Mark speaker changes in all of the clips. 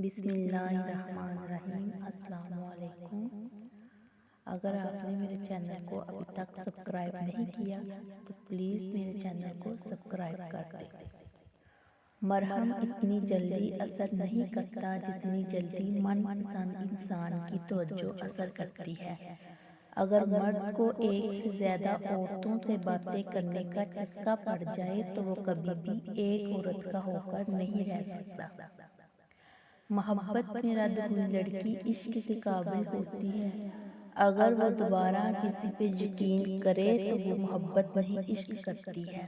Speaker 1: بسم اللہ الرحمن الرحیم۔ السلام علیکم۔ اگر آپ نے میرے چینل کو ابھی تک سبسکرائب نہیں کیا تو پلیز میرے چینل کو سبسکرائب کر دیں۔ مرہم اتنی جلدی اثر نہیں کرتا جتنی جلدی من پسند انسان کی توجہ اثر کرتی ہے۔ اگر مرد کو ایک سے زیادہ عورتوں سے باتیں کرنے کا چسکا پڑ جائے تو وہ کبھی بھی ایک عورت کا ہو کر نہیں رہ سکتا۔ محبت میں رد ہوئی لڑکی عشق کے قابل ہوتی ہے۔ اگر وہ دوبارہ کسی پہ یقین کرے تو وہ محبت نہیں عشق کرتی ہے۔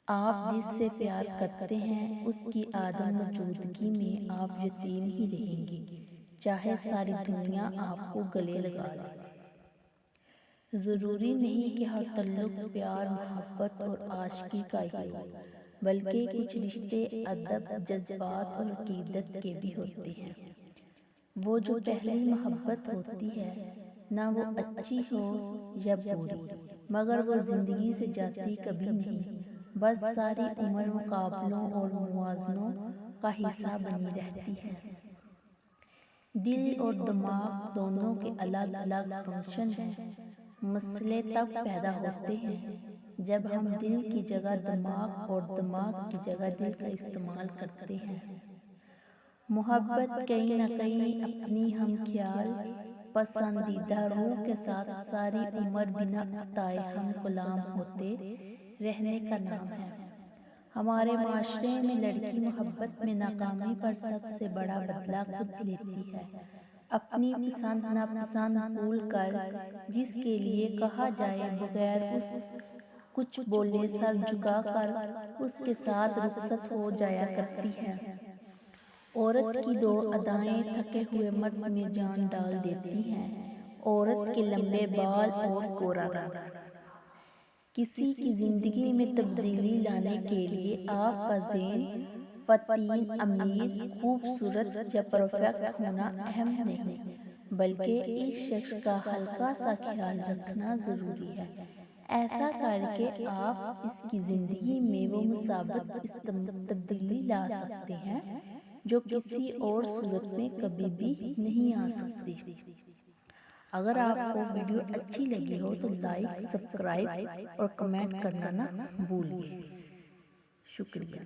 Speaker 1: آپ جس سے پیار کرتے ہیں اس کی عدم موجودگی میں آپ یتیم ہی رہیں گے، چاہے ساری دنیا آپ کو گلے لگا لے۔ ضروری نہیں کہ ہر تعلق پیار، محبت اور عاشقی کا ہی ہو، بلکہ کچھ رشتے ادب، جذبات اور عقیدت کے بھی ہوتے ہیں۔ وہ جو پہلی محبت ہوتی ہے، نہ وہ اچھی ہو یا بری، مگر وہ زندگی سے جاتی کبھی نہیں، بس ساری عمر مقابلوں اور موازنوں کا حصہ بنی رہتی ہے۔ دل اور دماغ دونوں کے الگ الگ فنکشن ہیں۔ مسئلے تب پیدا ہوتے ہیں جب ہم دل کی جگہ دماغ اور دماغ کی جگہ دل کا استعمال کرتے ہیں۔ محبت کہیں نہ کہیں اپنی ہم خیال پسندیدہ روح کے ساتھ ساری عمر بنا عطائے ہم غلام ہوتے رہنے کا نام ہے۔ ہمارے معاشرے میں لڑکی محبت میں ناکامی پر سب سے بڑا بدلہ خود لیتی ہے۔ اپنی پسند ناپسند بھول کر، جس کے لیے کہا جائے بغیر اس کچھ بولے سر جھکا کر اس کے ساتھ رخصت ہو جایا کرتی ہے۔ عورت کی دو ادائیں تھکے ہوئے مرد میں جان ڈال دیتی ہیں، عورت کے لمبے بال اور گورا رنگ۔ کسی کی زندگی میں تبدیلی لانے کے لیے آپ کا ذہن فطین، امیر، خوبصورت یا پرفیکٹ ہونا اہم نہیں، بلکہ ایک شخص کا ہلکا سا خیال رکھنا ضروری ہے۔ ایسا کر کے آپ اس کی زندگی میں وہ مثبت تبدیلی لا سکتے ہیں جو کسی اور صورت میں کبھی بھی نہیں آ سکتی۔ اگر آپ کو ویڈیو اچھی لگی ہو تو لائک، سبسکرائب اور کمنٹ کرنا نہ بھولیے۔ شکریہ۔